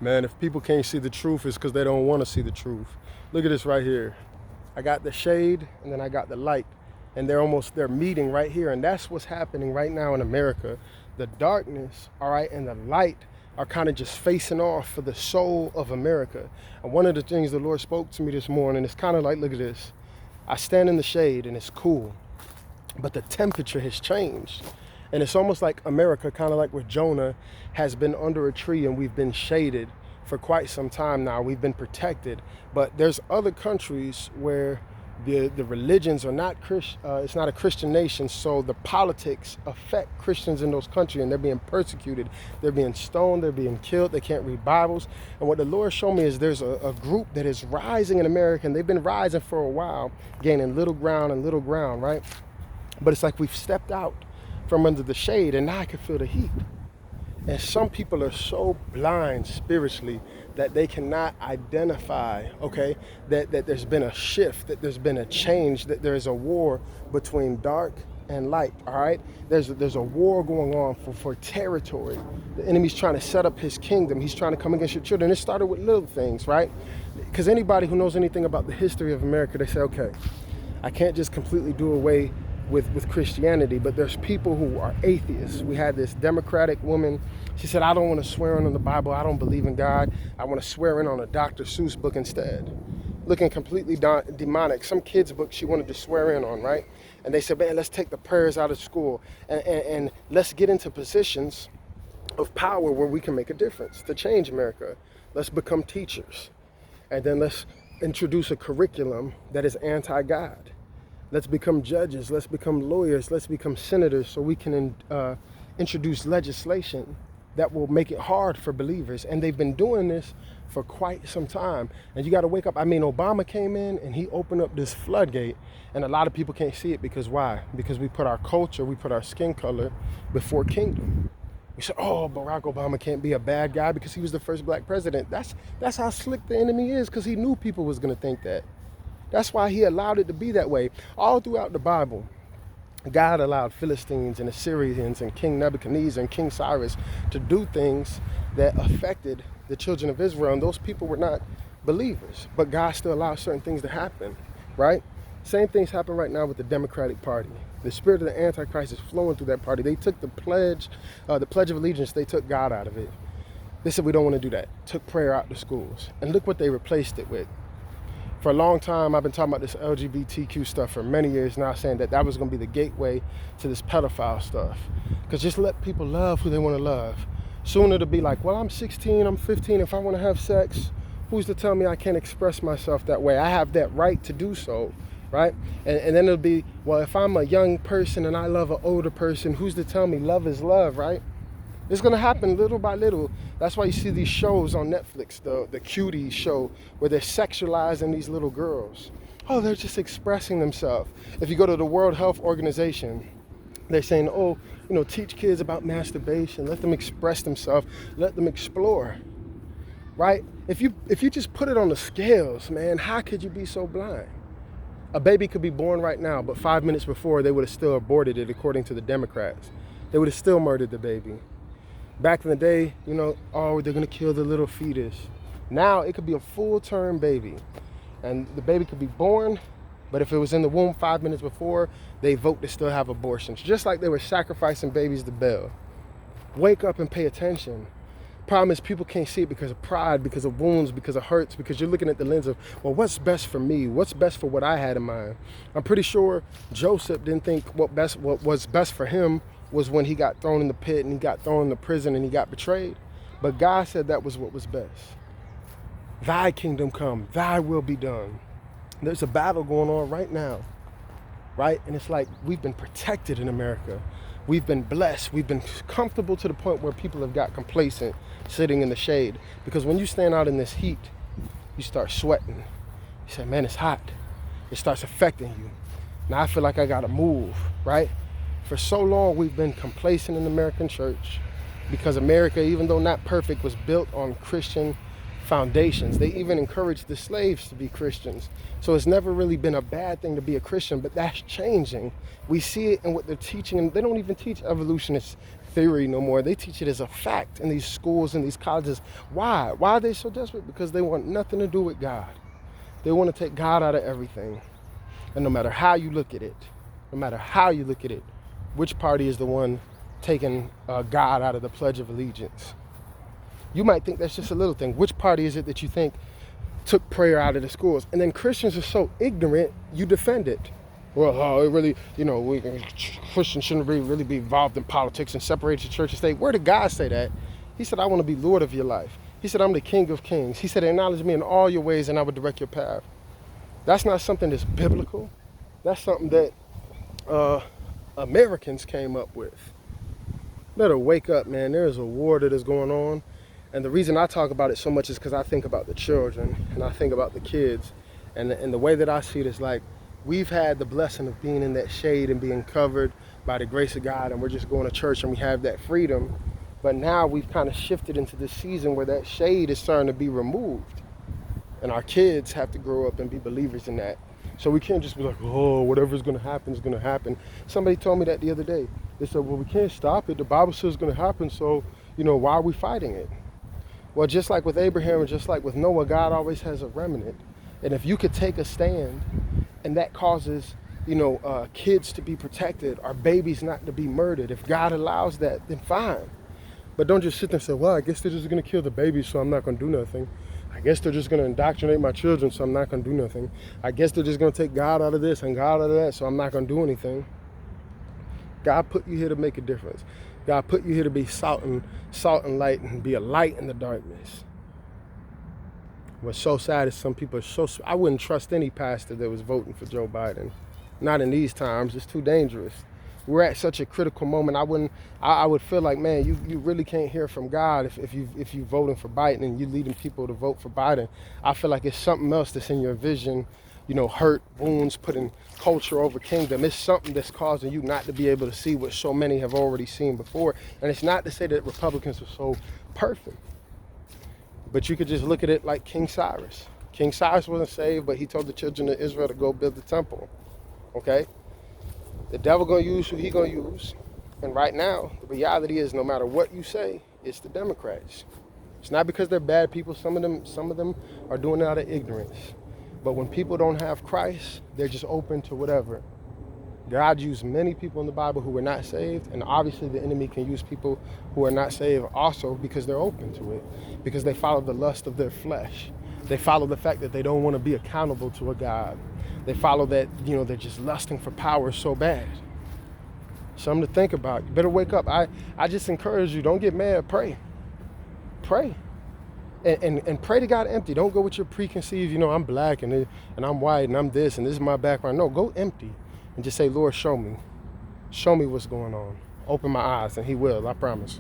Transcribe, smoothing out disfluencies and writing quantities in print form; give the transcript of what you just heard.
Man, if people can't see the truth, it's because they don't want to see the truth. Look at this right here. I got the shade and then I got the light. And they're meeting right here. And that's what's happening right now in America. The darkness, all right, and the light are kind of just facing off for the soul of America. And one of the things the Lord spoke to me this morning is kind of like, look at this. I stand in the shade and it's cool, but the temperature has changed. And it's almost like America, kind of like with Jonah, has been under a tree and we've been shaded for quite some time now. We've been protected. But there's other countries where the religions are not it's not a Christian nation, so the politics affect Christians in those countries, and they're being persecuted, they're being stoned, they're being killed, they can't read Bibles. And what the Lord showed me is there's a group that is rising in America, and they've been rising for a while, gaining little ground, right? But it's like we've stepped out from under the shade, and now I can feel the heat. And some people are so blind spiritually that they cannot identify, okay, that there's been a shift, that there's been a change, that there's a war between dark and light, all right? There's a war going on for territory. The enemy's trying to set up his kingdom. He's trying to come against your children. It started with little things, right? Because anybody who knows anything about the history of America, they say, okay, I can't just completely do away with Christianity, but there's people who are atheists. We had this Democratic woman. She said, I don't want to swear in on the Bible. I don't believe in God. I want to swear in on a Dr. Seuss book instead. Looking completely demonic. Some kid's book she wanted to swear in on, right? And they said, man, let's take the prayers out of school and let's get into positions of power where we can make a difference to change America. Let's become teachers. And then let's introduce a curriculum that is anti-God. Let's become judges, let's become lawyers, let's become senators, so we can introduce legislation that will make it hard for believers. And they've been doing this for quite some time. And you got to wake up. I mean, Obama came in and he opened up this floodgate, and a lot of people can't see it because why? Because we put our culture, we put our skin color before kingdom. We said, oh, Barack Obama can't be a bad guy because he was the first black president. That's how slick the enemy is, because he knew people was going to think that. That's why he allowed it to be that way. All throughout the Bible, God allowed Philistines and Assyrians and King Nebuchadnezzar and King Cyrus to do things that affected the children of Israel. And those people were not believers, but God still allowed certain things to happen, right? Same things happen right now with the Democratic Party. The spirit of the Antichrist is flowing through that party. They took the Pledge of Allegiance, they took God out of it. They said, we don't want to do that. Took prayer out the schools. And look what they replaced it with. For a long time, I've been talking about this LGBTQ stuff for many years now, saying that was going to be the gateway to this pedophile stuff. Because just let people love who they want to love. Soon it'll be like, well, I'm 16, I'm 15, if I want to have sex, who's to tell me I can't express myself that way? I have that right to do so, right? And then it'll be, well, if I'm a young person and I love an older person, who's to tell me love is love, right? It's going to happen little by little. That's why you see these shows on Netflix, the Cuties show, where they're sexualizing these little girls. Oh, they're just expressing themselves. If you go to the World Health Organization, they're saying, oh, teach kids about masturbation, let them express themselves, let them explore, right? If you just put it on the scales, man, how could you be so blind? A baby could be born right now, but 5 minutes before, they would have still aborted it, according to the Democrats. They would have still murdered the baby. Back in the day, oh, they're going to kill the little fetus. Now it could be a full-term baby, and the baby could be born, but if it was in the womb 5 minutes before, they vote to still have abortions, just like they were sacrificing babies to Baal. Wake up and pay attention. Problem is, people can't see it because of pride, because of wounds, because of hurts, because you're looking at the lens of, well, what's best for me? What's best for what I had in mind? I'm pretty sure Joseph didn't think what was best for him was when he got thrown in the pit and he got thrown in the prison and he got betrayed. But God said that was what was best. Thy kingdom come, thy will be done. There's a battle going on right now, right? And it's like we've been protected in America. We've been blessed. We've been comfortable to the point where people have got complacent sitting in the shade. Because when you stand out in this heat, you start sweating. You say, man, it's hot. It starts affecting you. Now I feel like I gotta move, right? For so long, we've been complacent in the American church because America, even though not perfect, was built on Christian foundations. They even encouraged the slaves to be Christians. So it's never really been a bad thing to be a Christian, but that's changing. We see it in what they're teaching, and they don't even teach evolutionist theory no more. They teach it as a fact in these schools and these colleges. Why? Why are they so desperate? Because they want nothing to do with God. They want to take God out of everything. And no matter how you look at it, which party is the one taking God out of the Pledge of Allegiance? You might think that's just a little thing. Which party is it that you think took prayer out of the schools? And then Christians are so ignorant, you defend it. Well, it really, Christians shouldn't really be involved in politics and separate the church and state. Where did God say that? He said, I want to be Lord of your life. He said, I'm the King of kings. He said, acknowledge me in all your ways and I will direct your path. That's not something that's biblical. That's something that Americans came up with. Better wake up, man. There is a war that is going on. And the reason I talk about it so much is because I think about the children and I think about the kids. And the way that I see it is like, we've had the blessing of being in that shade and being covered by the grace of God, and we're just going to church and we have that freedom. But now we've kind of shifted into this season where that shade is starting to be removed. And our kids have to grow up and be believers in that. So we can't just be like, oh, whatever's going to happen is going to happen. Somebody told me that the other day. They said, well, we can't stop it. The Bible says it's going to happen, so, why are we fighting it? Well, just like with Abraham and just like with Noah, God always has a remnant. And if you could take a stand and that causes, kids to be protected or babies not to be murdered, if God allows that, then fine. But don't just sit there and say, well, I guess they're just going to kill the babies, so I'm not going to do nothing. I guess they're just going to indoctrinate my children, so I'm not going to do nothing. I guess they're just going to take God out of this and God out of that, so I'm not going to do anything. God put you here to make a difference. God put you here to be salt and light and be a light in the darkness. What's so sad is some people are I wouldn't trust any pastor that was voting for Joe Biden. Not in these times. It's too dangerous. We're at such a critical moment. I would feel like, man, you really can't hear from God if you voting for Biden and you leading people to vote for Biden. I feel like it's something else that's in your vision, hurt, wounds, putting culture over kingdom. It's something that's causing you not to be able to see what so many have already seen before. And it's not to say that Republicans are so perfect. But you could just look at it like King Cyrus. King Cyrus wasn't saved, but he told the children of Israel to go build the temple. Okay? The devil gonna use who he gonna use. And right now, the reality is no matter what you say, it's the Democrats. It's not because they're bad people. Some of them are doing it out of ignorance. But when people don't have Christ, they're just open to whatever. God used many people in the Bible who were not saved, and obviously the enemy can use people who are not saved also because they're open to it, because they follow the lust of their flesh. They follow the fact that they don't want to be accountable to a God. They follow that, they're just lusting for power so bad. Something to think about. You better wake up. I just encourage you, don't get mad, pray. Pray. And pray to God empty. Don't go with your preconceived, I'm black and I'm white and I'm this and this is my background. No, go empty. And just say, Lord, show me. Show me what's going on. Open my eyes, and he will, I promise.